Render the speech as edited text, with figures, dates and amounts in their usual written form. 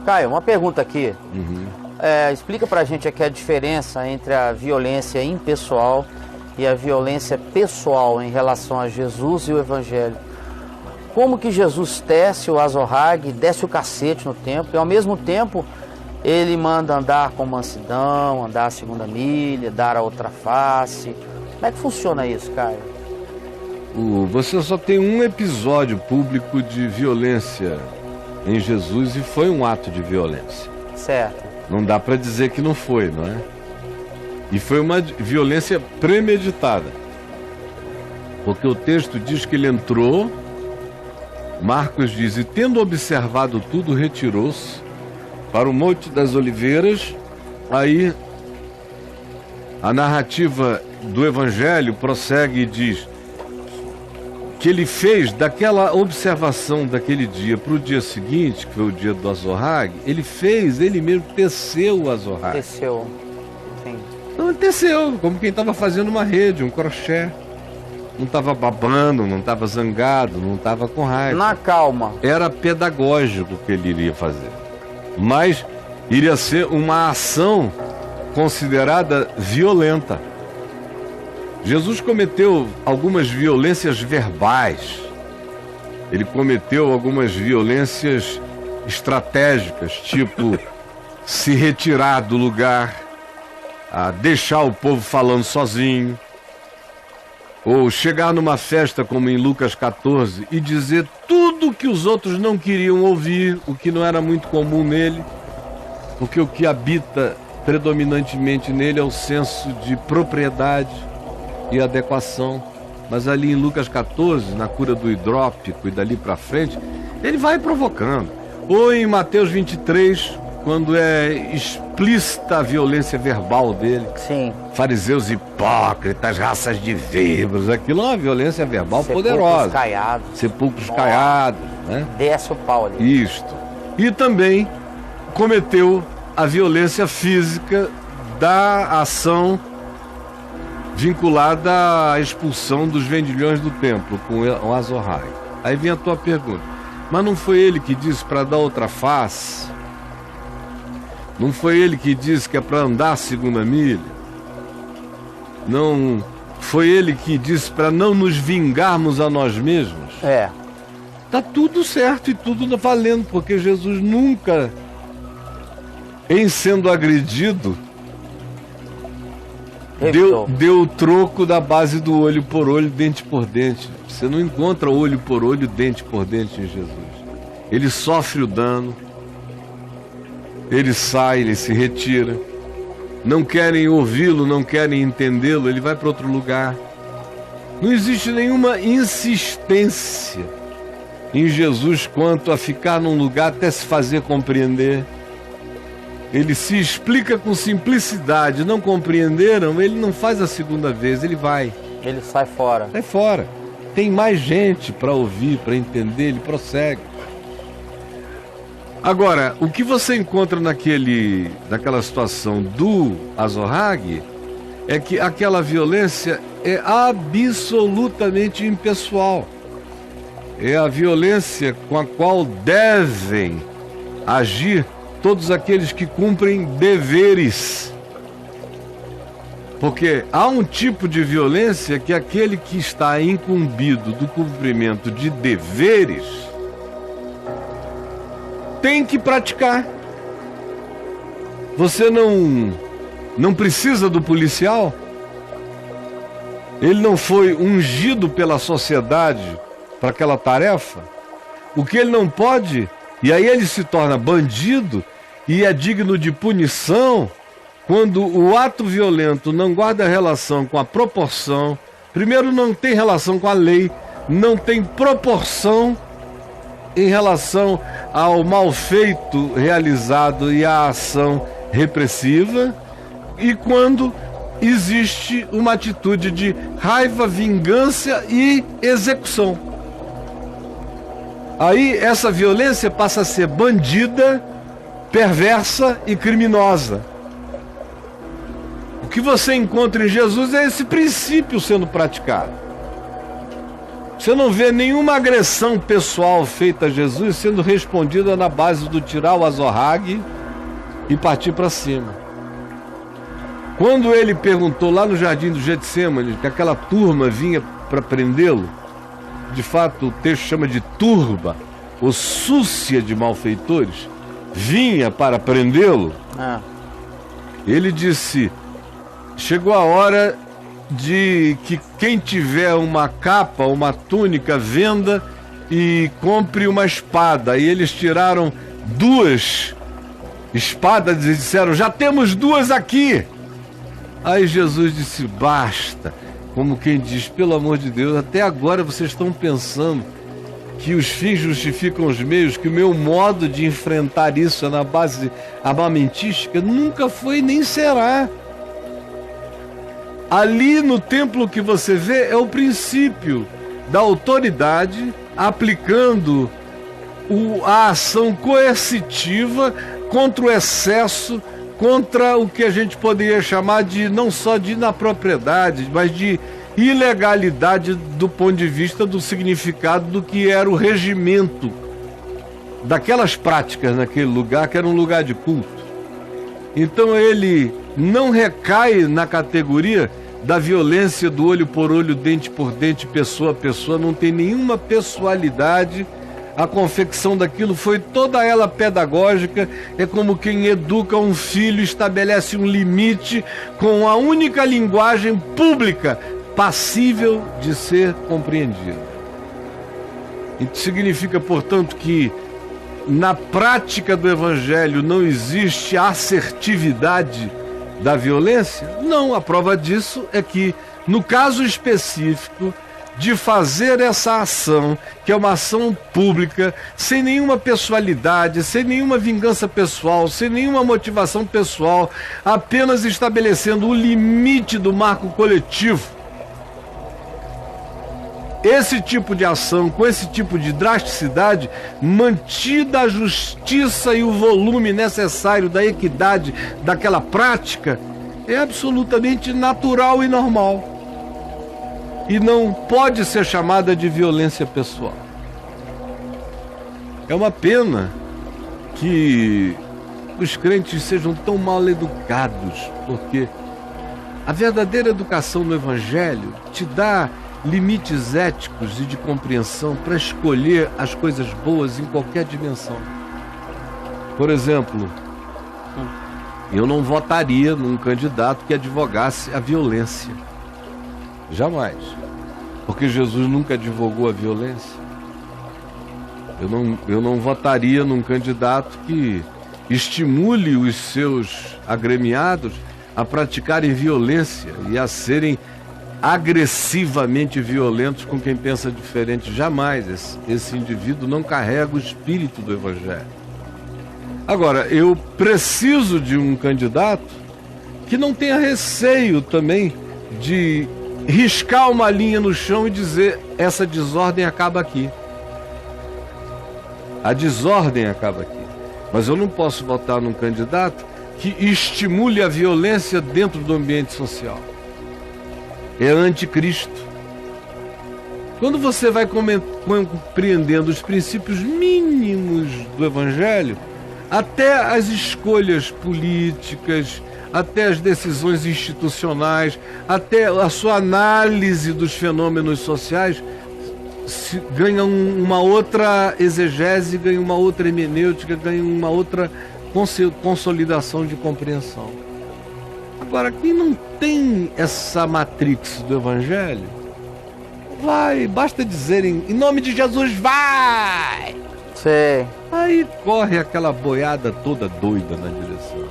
Caio, uma pergunta aqui. Explica pra gente aqui a diferença entre a violência impessoal e a violência pessoal em relação a Jesus e o Evangelho. Como que Jesus tece o azorrague, desce o cacete no templo e ao mesmo tempo ele manda andar com mansidão, andar a segunda milha, dar a outra face. Como é que funciona isso, Caio? Você só tem um episódio público de violência em Jesus e foi um ato de violência. Certo. Não dá para dizer que não foi, não é? E foi uma violência premeditada. Porque o texto diz que ele entrou, Marcos diz, e tendo observado tudo, retirou-se para o Monte das Oliveiras. Aí a narrativa do Evangelho prossegue e diz que ele fez daquela observação daquele dia para o dia seguinte, que foi o dia do azorrague, ele mesmo teceu o azorrague. Teceu, sim. Então ele teceu, como quem estava fazendo uma rede, um crochê. Não estava babando, não estava zangado, não estava com raiva. Na calma. Era pedagógico o que ele iria fazer. Mas iria ser uma ação considerada violenta. Jesus cometeu algumas violências verbais. Ele cometeu algumas violências estratégicas, tipo se retirar do lugar, deixar o povo falando sozinho, ou chegar numa festa como em Lucas 14 e dizer tudo que os outros não queriam ouvir, o que não era muito comum nele, porque o que habita predominantemente nele é o senso de propriedade e adequação. Mas ali em Lucas 14, na cura do hidrópico e dali para frente, ele vai provocando. Ou em Mateus 23, quando é explícita a violência verbal dele. Sim. Fariseus hipócritas, raças de víboras, aquilo é uma violência verbal poderosa. Sepulcros caiados, né? Desce o pau ali. Isto. E também cometeu a violência física da ação vinculada à expulsão dos vendilhões do templo com o azorrague. Aí vem a tua pergunta. Mas não foi ele que disse para dar outra face? Não foi ele que disse que é para andar a segunda milha? Não foi ele que disse para não nos vingarmos a nós mesmos? É. Tá tudo certo e tudo valendo, porque Jesus nunca, em sendo agredido, deu o troco da base do olho por olho, dente por dente. Você não encontra olho por olho, dente por dente em Jesus. Ele sofre o dano, ele sai, ele se retira. Não querem ouvi-lo, não querem entendê-lo, ele vai para outro lugar. Não existe nenhuma insistência em Jesus quanto a ficar num lugar até se fazer compreender. Ele se explica com simplicidade. Não compreenderam? Ele não faz a segunda vez, ele vai. Ele sai fora. Sai fora. Tem mais gente para ouvir, para entender, ele prossegue. Agora, o que você encontra naquela situação do azorrague é que aquela violência é absolutamente impessoal. É a violência com a qual devem agir todos aqueles que cumprem deveres. Porque há um tipo de violência que aquele que está incumbido do cumprimento de deveres tem que praticar. Você não precisa do policial. Ele não foi ungido pela sociedade para aquela tarefa. O que ele não pode, e aí ele se torna bandido e é digno de punição quando o ato violento não guarda relação com a proporção. Primeiro, não tem relação com a lei, não tem proporção em relação ao mal feito realizado e à ação repressiva, e quando existe uma atitude de raiva, vingança e execução. Aí essa violência passa a ser bandida, perversa e criminosa. O que você encontra em Jesus é esse princípio sendo praticado. Você não vê nenhuma agressão pessoal feita a Jesus sendo respondida na base do tirar o azorrague e partir para cima. Quando ele perguntou lá no jardim do Getsêmani que aquela turma vinha para prendê-lo, de fato o texto chama de turba, ou súcia de malfeitores, vinha para prendê-lo, ele disse: chegou a hora de que quem tiver uma capa, uma túnica, venda e compre uma espada. E eles tiraram 2 espadas e disseram: já temos 2 aqui. Aí Jesus disse: basta. Como quem diz: pelo amor de Deus, até agora vocês estão pensando que os fins justificam os meios, que o meu modo de enfrentar isso é na base armamentística. Nunca foi nem será. Ali no templo que você vê é o princípio da autoridade aplicando a ação coercitiva contra o excesso, contra o que a gente poderia chamar de não só de inapropriedade, mas de ilegalidade do ponto de vista do significado do que era o regimento daquelas práticas naquele lugar, que era um lugar de culto. Então ele não recai na categoria da violência do olho por olho, dente por dente, pessoa a pessoa, não tem nenhuma pessoalidade. A confecção daquilo foi toda ela pedagógica, é como quem educa um filho, estabelece um limite com a única linguagem pública passível de ser compreendida. Isso significa, portanto, que na prática do Evangelho não existe assertividade da violência? Não, a prova disso é que, no caso específico de fazer essa ação, que é uma ação pública, sem nenhuma pessoalidade, sem nenhuma vingança pessoal, sem nenhuma motivação pessoal, apenas estabelecendo o limite do marco coletivo, esse tipo de ação, com esse tipo de drasticidade, mantida a justiça e o volume necessário da equidade daquela prática, é absolutamente natural e normal. E não pode ser chamada de violência pessoal. É uma pena que os crentes sejam tão mal educados, porque a verdadeira educação no Evangelho te dá limites éticos e de compreensão para escolher as coisas boas em qualquer dimensão. Por exemplo, eu não votaria num candidato que advogasse a violência. Jamais. Porque Jesus nunca advogou a violência. Eu não votaria num candidato que estimule os seus agremiados a praticarem violência e a serem agressivamente violentos com quem pensa diferente. Jamais. Esse indivíduo não carrega o espírito do Evangelho. Agora, eu preciso de um candidato que não tenha receio também de riscar uma linha no chão e dizer: essa desordem acaba aqui. A desordem acaba aqui. Mas eu não posso votar num candidato que estimule a violência dentro do ambiente social. É anticristo. Quando você vai compreendendo os princípios mínimos do Evangelho, até as escolhas políticas, até as decisões institucionais, até a sua análise dos fenômenos sociais, ganha uma outra exegese, ganha uma outra hermenêutica, ganha uma outra consolidação de compreensão. Agora, quem não tem essa matrix do Evangelho, basta dizerem: em nome de Jesus, vai! Sei. Aí corre aquela boiada toda doida na direção.